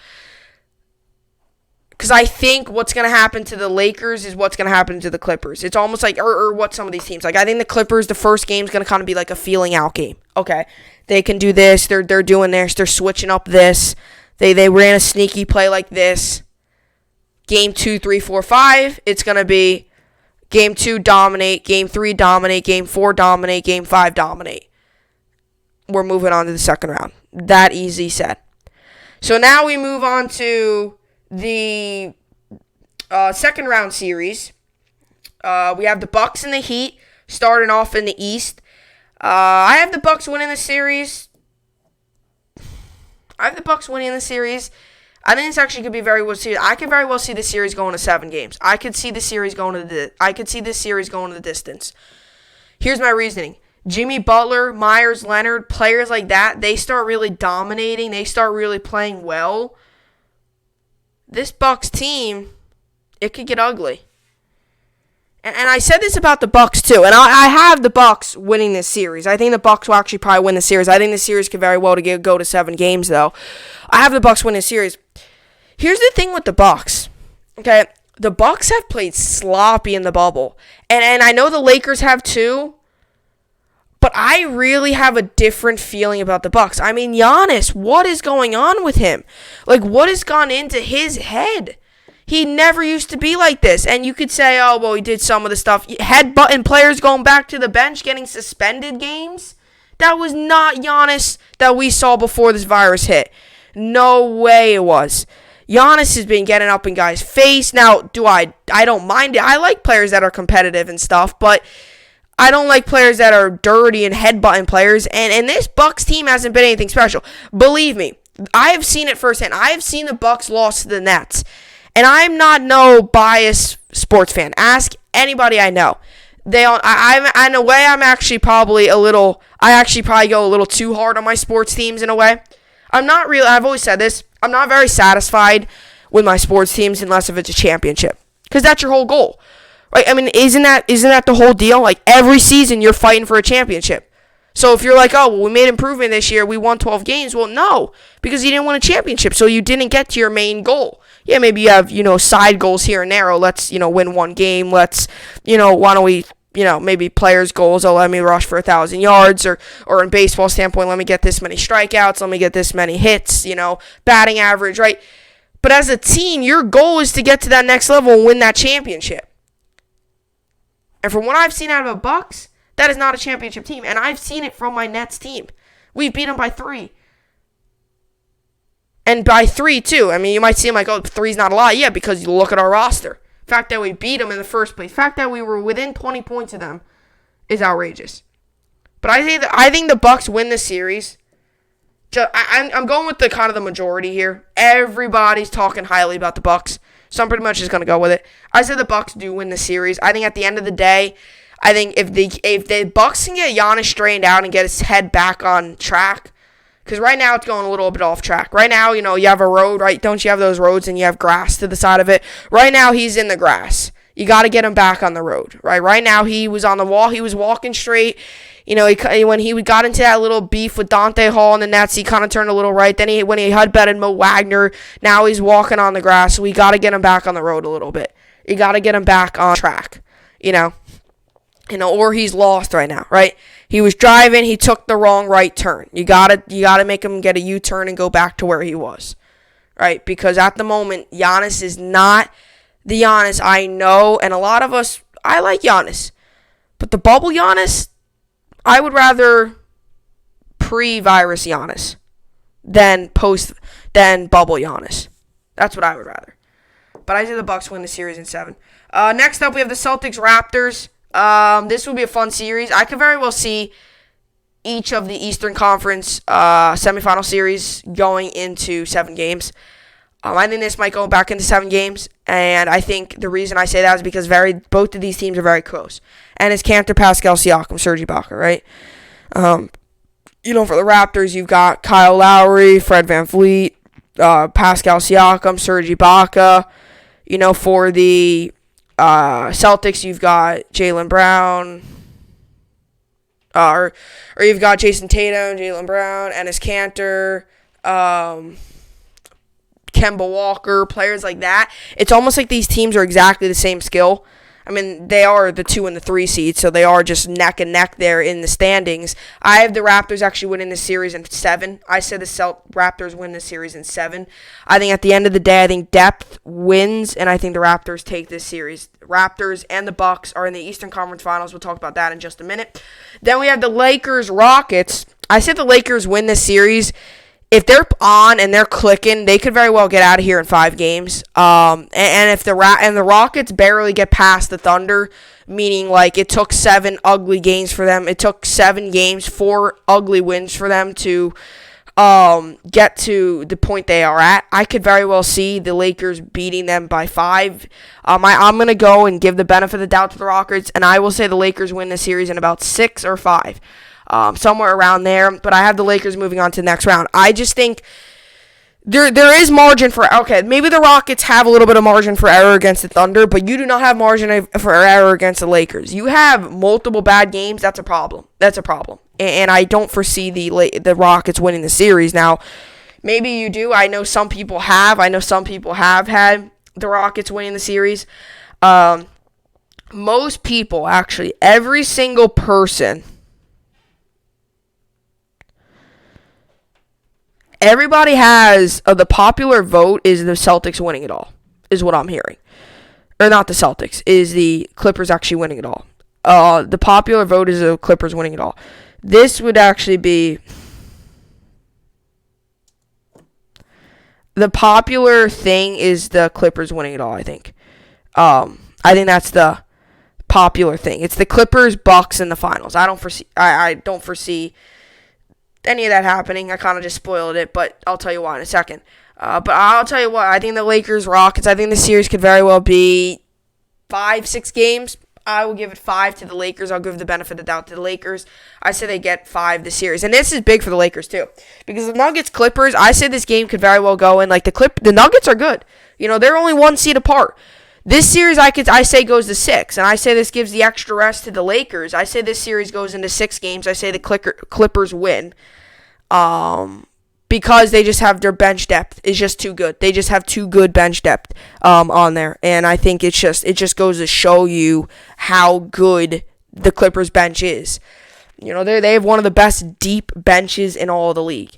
Because I think what's going to happen to the Lakers is what's going to happen to the Clippers. It's almost like, or what some of these teams. Like, I think the Clippers, the first game is going to kind of be like a feeling out game. Okay, they can do this. They're doing this. They're switching up this. They ran a sneaky play like this. Game 2, 3, 4, 5. It's going to be Game 2, dominate. Game 3, dominate. Game 4, dominate. Game 5, dominate. We're moving on to the second round. That easy said. So now we move on to the second round series. We have the Bucks and the Heat starting off in the East. I have the Bucks winning the series. I think this actually could be very well serious. I could very well see the series going to 7 games. I could see this series going to the distance. Here's my reasoning. Jimmy Butler, Myers Leonard, players like that, they start really dominating. They start really playing well. This Bucks team, it could get ugly. And I said this about the Bucks too, and I have the Bucks winning this series. I think the Bucks will actually probably win the series. I think the series could very well go to 7 games, though. I have the Bucks win this series. Here's the thing with the Bucks. Okay, the Bucks have played sloppy in the bubble, and I know the Lakers have too. But I really have a different feeling about the Bucks. I mean, Giannis, what is going on with him? Like, what has gone into his head? He never used to be like this. And you could say, oh, well, he did some of the stuff. Headbutting players going back to the bench, getting suspended games. That was not Giannis that we saw before this virus hit. No way it was. Giannis has been getting up in guys' face. Now, I don't mind it. I like players that are competitive and stuff, but I don't like players that are dirty and headbutting players, and this Bucks team hasn't been anything special. Believe me, I have seen it firsthand. I have seen the Bucks lost to the Nets, and I'm not no biased sports fan. Ask anybody I know. I'm in a way, I'm actually probably probably go a little too hard on my sports teams in a way. I've always said this, I'm not very satisfied with my sports teams unless if it's a championship, because that's your whole goal. Right? I mean, isn't that the whole deal? Like, every season you're fighting for a championship. So if you're like, oh, well, we made improvement this year, we won 12 games. Well, no, because you didn't win a championship, so you didn't get to your main goal. Yeah, maybe you have, side goals here and there. Or let's, win one game. Let's, why don't we, maybe players' goals. Oh, let me rush for 1,000 yards. Or in baseball standpoint, let me get this many strikeouts. Let me get this many hits, batting average, right? But as a team, your goal is to get to that next level and win that championship. And from what I've seen out of the Bucks, that is not a championship team. And I've seen it from my Nets team. We've beat them by 3. And by 3, too. I mean, you might seem like, oh, 3's not a lot. Yeah, because you look at our roster. The fact that we beat them in the first place, the fact that we were within 20 points of them is outrageous. But I think the Bucks win this series. I'm going with the kind of the majority here. Everybody's talking highly about the Bucks. So I'm pretty much just going to go with it. I said the Bucks do win the series. I think at the end of the day, I think if the Bucks can get Giannis straightened out and get his head back on track, because right now it's going a little bit off track. Right now, you have a road, right? Don't you have those roads and you have grass to the side of it? Right now, he's in the grass. You got to get him back on the road, right? Right now, he was on the wall. He was walking straight. When he got into that little beef with Dante Hall and the Nets, he kind of turned a little right. Then when he headbutted Mo Wagner, now he's walking on the grass. So we got to get him back on the road a little bit. You got to get him back on track, or he's lost right now, right? He was driving, he took the wrong right turn. You got to make him get a U-turn and go back to where he was, right? Because at the moment, Giannis is not the Giannis I know, and a lot of us, I like Giannis. But the bubble Giannis, I would rather pre-virus Giannis than bubble Giannis. That's what I would rather. But I say the Bucks win the series in 7. Next up, we have the Celtics Raptors. This will be a fun series. I could very well see each of the Eastern Conference semifinal series going into 7 games. I think this might go back into 7 games, and I think the reason I say that is because both of these teams are very close. And it's Cantor, Pascal, Siakam, Serge Ibaka, right? For the Raptors, you've got Kyle Lowry, Fred VanVleet, Pascal Siakam, Serge Ibaka. For the Celtics, you've got Jaylen Brown, or you've got Jason Tatum, Jaylen Brown, Enes Kanter, Kemba Walker, players like that. It's almost like these teams are exactly the same skill. I mean, they are the 2 and the 3 seeds, so they are just neck and neck there in the standings. I have the Raptors actually winning this series in 7. I said the Raptors win this series in 7. I think at the end of the day, I think depth wins, and I think the Raptors take this series. Raptors and the Bucks are in the Eastern Conference Finals. We'll talk about that in just a minute. Then we have the Lakers-Rockets. I said the Lakers win this series. If they're on and they're clicking, they could very well get out of here in 5 games. And if the Rockets barely get past the Thunder, meaning like it took 7 ugly games for them, it took 7 games, 4 ugly wins for them to get to the point they are at, I could very well see the Lakers beating them by 5. I'm going to go and give the benefit of the doubt to the Rockets, and I will say the Lakers win the series in about 6 or 5, somewhere around there. But I have the Lakers moving on to the next round. I just think there is margin for, okay, maybe the Rockets have a little bit of margin for error against the Thunder, but you do not have margin for error against the Lakers. You have multiple bad games. That's a problem. And I don't foresee the Rockets winning the series. Now, maybe you do. I know some people have. Had the Rockets winning the series. Most people, actually, every single person, everybody has, the popular vote is the Celtics winning it all, is what I'm hearing. Or not the Celtics, is the Clippers actually winning it all. The popular vote is the Clippers winning it all. This would actually be, the popular thing is the Clippers winning it all, I think. I think that's the popular thing. It's the Clippers, Bucks in the finals. I don't foresee any of that happening. I kind of just spoiled it, but I'll tell you why in a second. But I'll tell you what, I think the Lakers, Rockets, I think the series could very well be 5-6 games. I will give it 5 to the Lakers. I'll give the benefit of the doubt to the Lakers. I say they get 5 this series. And this is big for the Lakers, too. Because the Nuggets, Clippers, I say this game could very well go in. Like, the Nuggets are good. You know, they're only 1 seed apart. This series, I say, goes to 6. And I say this gives the extra rest to the Lakers. I say this series goes into 6 games. I say the Clippers win. Because they just have their bench depth is just too good. They just have too good bench depth on there. And I think it just goes to show you how good the Clippers bench is. You know, they have one of the best deep benches in all of the league.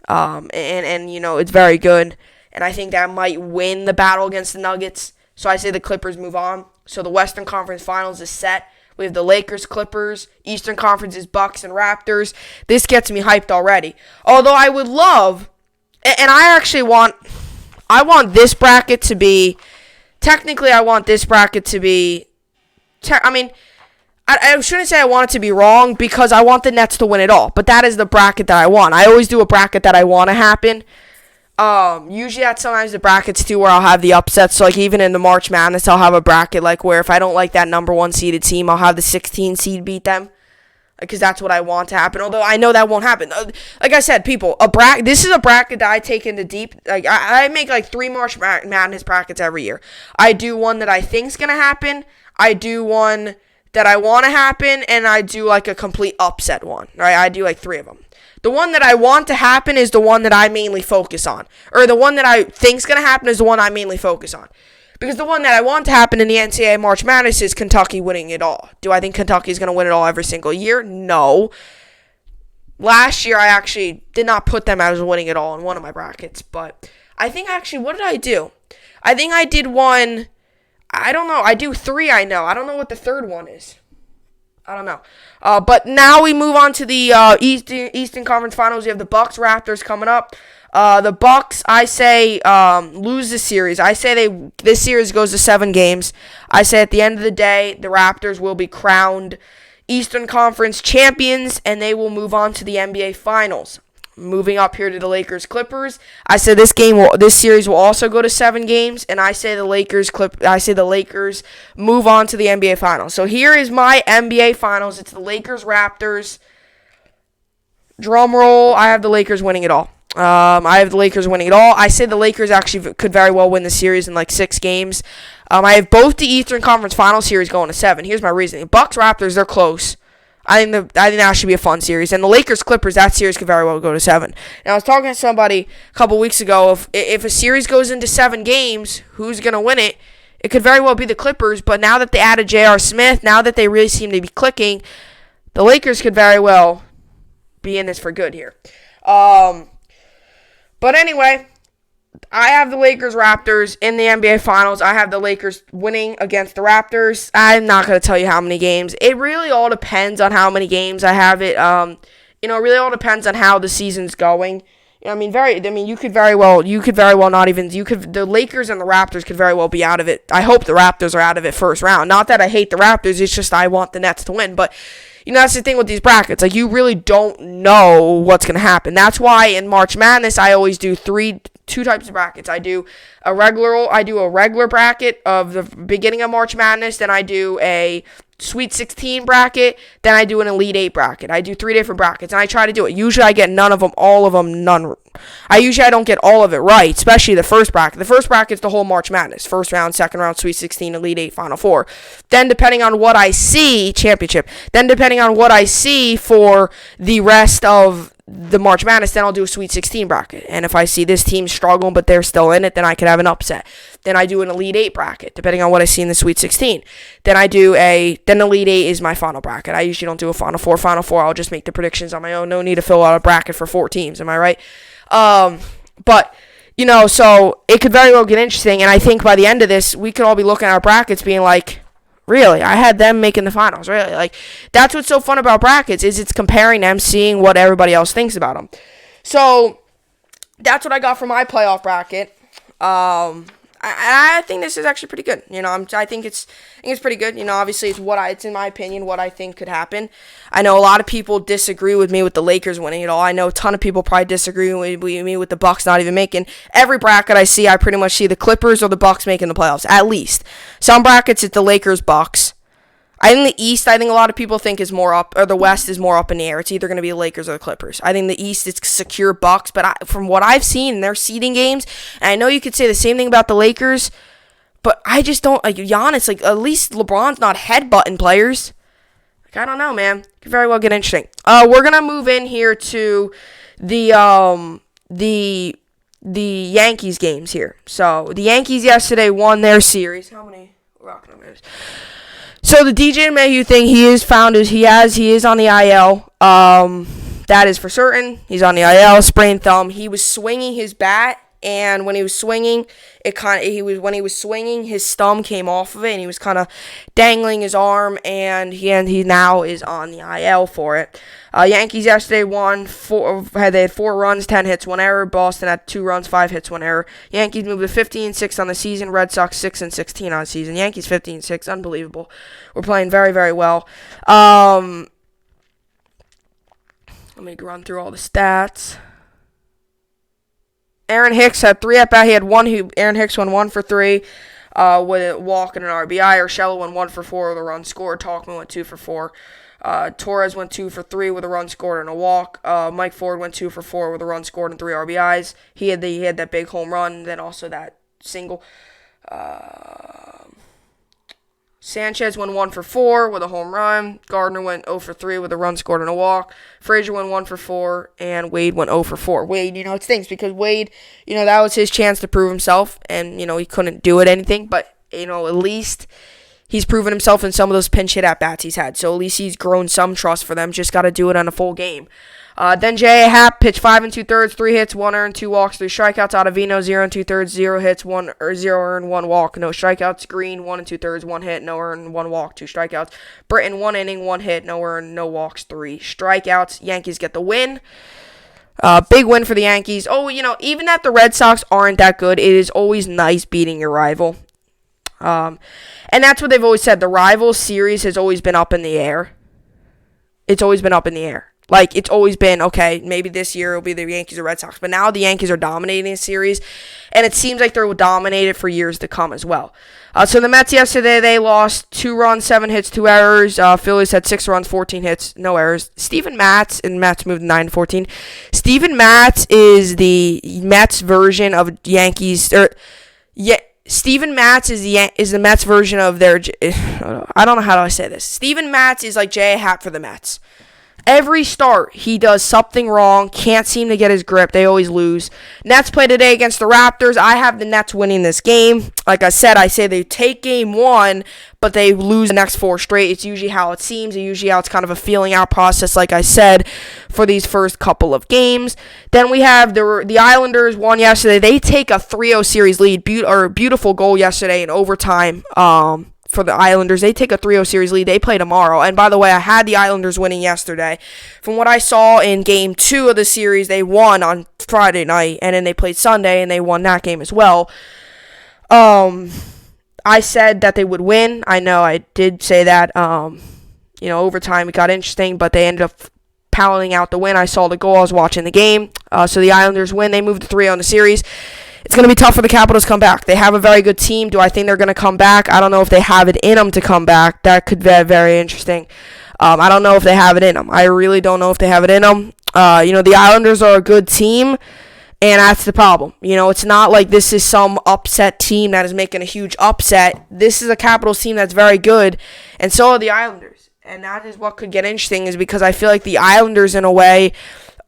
And you know, it's very good. And I think that might win the battle against the Nuggets. So I say the Clippers move on. So the Western Conference Finals is set. We have the Lakers, Clippers, Eastern Conference is Bucks and Raptors. This gets me hyped already. Although I would love, and I want this bracket to be, technically I want this bracket to be, I shouldn't say I want it to be wrong because I want the Nets to win it all. But that is the bracket that I want. I always do a bracket that I want to happen. Usually that's sometimes the brackets too where I'll have the upsets. So like even in the March Madness, I'll have a bracket like where if I don't like that number 1 seeded team, I'll have the 16 seed beat them. Because that's what I want to happen. Although I know that won't happen. Like I said, people, this is a bracket that I take into deep. Like I make like 3 March Madness brackets every year. I do one that I think's gonna happen. I do one that I want to happen, and I do like a complete upset one. Right? I do like 3 of them. The one that I want to happen is the one that I mainly focus on. Or the one that I think's going to happen is the one I mainly focus on. Because the one that I want to happen in the NCAA March Madness is Kentucky winning it all. Do I think Kentucky's going to win it all every single year? No. Last year, I actually did not put them as winning it all in one of my brackets. But I think actually, what did I do? I think I did one. I don't know. I do 3, I know. I don't know what the third one is. I don't know. But now we move on to the Eastern Conference Finals. We have the Bucks Raptors coming up. The Bucks, I say, lose the series. I say this series goes to 7 games. I say at the end of the day, the Raptors will be crowned Eastern Conference champions, and they will move on to the NBA Finals. Moving up here to the Lakers Clippers, I said this series will also go to 7 games, and I say the Lakers move on to the NBA Finals. So here is my NBA Finals. It's the Lakers Raptors. Drum roll. I have the Lakers winning it all. I say the Lakers actually could very well win the series in like 6 games. I have both the Eastern Conference Final series going to 7. Here's my reasoning. Bucks Raptors, they're close. I think that should be a fun series. And the Lakers-Clippers, that series could very well go to 7. Now, I was talking to somebody a couple weeks ago. If a series goes into 7 games, who's going to win it? It could very well be the Clippers. But now that they added J.R. Smith, now that they really seem to be clicking, the Lakers could very well be in this for good here. But anyway, I have the Lakers-Raptors in the NBA Finals. I have the Lakers winning against the Raptors. I'm not going to tell you how many games. It really all depends on how many games I have it. It really all depends on how the season's going. You could very well not even. The Lakers and the Raptors could very well be out of it. I hope the Raptors are out of it first round. Not that I hate the Raptors. It's just I want the Nets to win. But that's the thing with these brackets. Like, you really don't know what's gonna happen. That's why in March Madness I always do two types of brackets. I do a regular bracket of the beginning of March Madness. Then I do a Sweet 16 bracket, then I do an Elite 8 bracket. I do 3 different brackets, and I try to do it. Usually I get none of them, all of them, none. I don't get all of it right, especially the first bracket. The first bracket is the whole March Madness. First round, second round, Sweet 16, Elite 8, Final 4. Then depending on what I see, championship. Then depending on what I see for the rest of the March Madness, then I'll do a Sweet 16 bracket. And if I see this team struggling, but they're still in it, then I could have an upset. Then I do an Elite 8 bracket, depending on what I see in the Sweet 16. Then Elite 8 is my final bracket. I usually don't do a Final 4. Final 4, I'll just make the predictions on my own. No need to fill out a bracket for 4 teams. Am I right? But, so it could very well get interesting. And I think by the end of this, we could all be looking at our brackets being like, really, I had them making the finals. Really, like, that's what's so fun about brackets, is it's comparing them, seeing what everybody else thinks about them. So that's what I got for my playoff bracket. I think this is actually pretty good. I think it's pretty good. Obviously it's in my opinion what I think could happen. I know a lot of people disagree with me with the Lakers winning it all. I know a ton of people probably disagree with me with the Bucks not even making. Every bracket I see, I pretty much see the Clippers or the Bucks making the playoffs, at least. Some brackets it's the Lakers, Bucks. I think the East, a lot of people think is more up, or the West is more up in the air. It's either going to be the Lakers or the Clippers. I think the East is secure Bucks, but from what I've seen in their seeding games, and I know you could say the same thing about the Lakers, but I just don't, like, Giannis, at least LeBron's not headbutting players. I don't know, man. Could very well get interesting. We're going to move in here to the Yankees games here. So, the Yankees yesterday won their series. How many Rock numbers? So the DJ LeMahieu thing, he is on the IL. That is for certain. He's on the IL, sprained thumb. He was swinging his bat, and when he was swinging, his thumb came off of it, and he was kind of dangling his arm, and he now is on the IL for it. Yankees yesterday won. They had 4 runs, 10 hits, 1 error. Boston had 2 runs, 5 hits, 1 error. Yankees moved to 15-6 on the season. Red Sox 6-16 on the season. Yankees 15-6, unbelievable. We're playing very, very well. Let me run through all the stats. Aaron Hicks had 3 at bat. Aaron Hicks went 1 for 3 with a walk and an RBI. Urshela went 1 for 4 with a run scored. Talkman went 2 for 4. Torres went 2 for 3 with a run scored and a walk. Mike Ford went 2 for 4 with a run scored and 3 RBIs. He had that big home run, and then also that single. Sanchez went 1 for 4 with a home run. Gardner went 0 for 3 with a run scored and a walk. Frazier went 1 for 4, and Wade went 0 for 4. Wade, it stinks because Wade, that was his chance to prove himself, and, he couldn't do anything, but, at least he's proven himself in some of those pinch hit at-bats he's had, so at least he's grown some trust for them. Just got to do it on a full game. Then J.A. Happ pitched 5 2/3, 3 hits, 1 earned, 2 walks, 3 strikeouts. Ottavino 0 2/3, 0 hits, 0 earned, 1 walk, no strikeouts. Green 1 2/3, 1 hit, no earned, 1 walk, 2 strikeouts. Britton 1 inning, 1 hit, no earned, no walks, 3 strikeouts. Yankees get the win. Big win for the Yankees. Even that the Red Sox aren't that good, it is always nice beating your rival. And that's what they've always said. The rival series has always been up in the air. It's always been up in the air. Like, it's always been, okay, maybe this year it'll be the Yankees or Red Sox. But now the Yankees are dominating the series, and it seems like they're dominated for years to come as well. So the Mets yesterday, they lost 2 runs, 7 hits, 2 errors. Phillies had 6 runs, 14 hits, no errors. Steven Matz, and Mets moved 9-14. Steven Matz is the Mets version of Yankees, Steven Matz is the Mets version of their, I don't know how do I say this. Steven Matz is like J.A. Happ for the Mets. Every start, he does something wrong, can't seem to get his grip, they always lose. Nets play today against the Raptors. I have the Nets winning this game. Like I said, I say they take game 1, but they lose the next 4 straight. It's usually how it seems, usually how it's kind of a feeling out process, like I said, for these first couple of games. Then we have the Islanders won yesterday. They take a 3-0 series lead, beautiful goal yesterday in overtime. for the Islanders. They take a 3-0 series lead. They play tomorrow. And by the way, I had the Islanders winning yesterday. From what I saw in Game 2 of the series, they won on Friday night, and then they played Sunday, and they won that game as well. I said that they would win. I know I did say that. Overtime it got interesting, but they ended up pounding out the win. I saw the goal. I was watching the game. So the Islanders win. They moved to 3-0 in the series. It's going to be tough for the Capitals to come back. They have a very good team. Do I think they're going to come back? I don't know if they have it in them to come back. That could be very interesting. I don't know if they have it in them. I really don't know if they have it in them. The Islanders are a good team, and that's the problem. It's not like this is some upset team that is making a huge upset. This is a Capitals team that's very good, and so are the Islanders. And that is what could get interesting, is because I feel like the Islanders, in a way,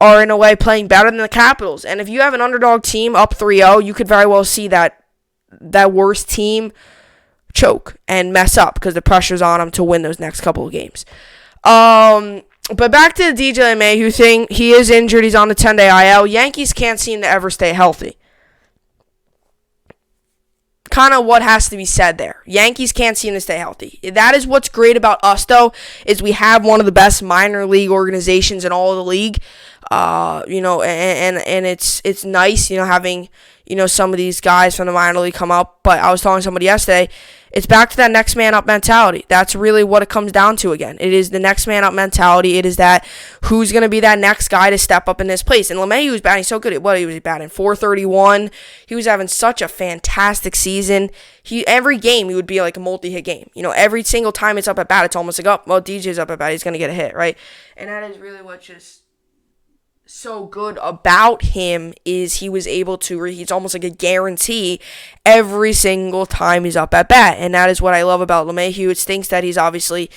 are playing better than the Capitals. And if you have an underdog team up 3-0, you could very well see that worst team choke and mess up because the pressure's on them to win those next couple of games. But back to the DJ LeMahieu thing. He is injured. He's on the 10-day IL. Yankees can't seem to ever stay healthy. Kind of what has to be said there. Yankees can't seem to stay healthy. That is what's great about us, though, is we have one of the best minor league organizations in all of the league. And it's nice, having, some of these guys from the minor league come up. But I was talking to somebody yesterday, it's back to that next man up mentality. That's really what it comes down to again. It is the next man up mentality. It is that who's going to be that next guy to step up in this place. And LeMahieu was batting so good at what he was batting, .431. He was having such a fantastic season. Every game he would be like a multi-hit game. Every single time it's up at bat, it's almost like, DJ's up at bat, he's going to get a hit, right? And that is really what just so good about him is he was able to, he's almost like a guarantee every single time he's up at bat. And that is what I love about LeMahieu. It stinks that he's obviously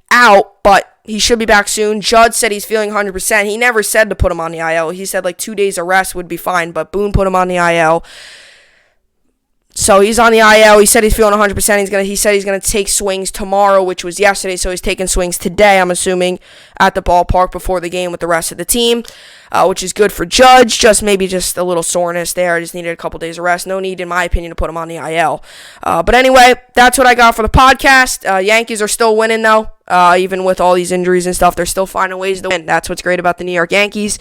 out, but he should be back soon. Judd said he's feeling 100%. He never said to put him on the IL. He said like 2 days of rest would be fine, but Boone put him on the IL. So he's on the IL. He said he's feeling 100%. He said he's gonna take swings tomorrow, which was yesterday. So he's taking swings today, I'm assuming, at the ballpark before the game with the rest of the team, which is good for Judge. Just a little soreness there. I just needed a couple days of rest. No need, in my opinion, to put him on the IL. But anyway, that's what I got for the podcast. Yankees are still winning though. Even with all these injuries and stuff, they're still finding ways to win. That's what's great about the New York Yankees.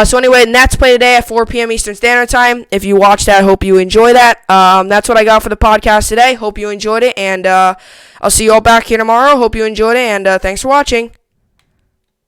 So anyway, Nets play today at 4 p.m. Eastern Standard Time. If you watch that, hope you enjoy that. That's what I got for the podcast today. Hope you enjoyed it, and I'll see you all back here tomorrow. Hope you enjoyed it, and thanks for watching.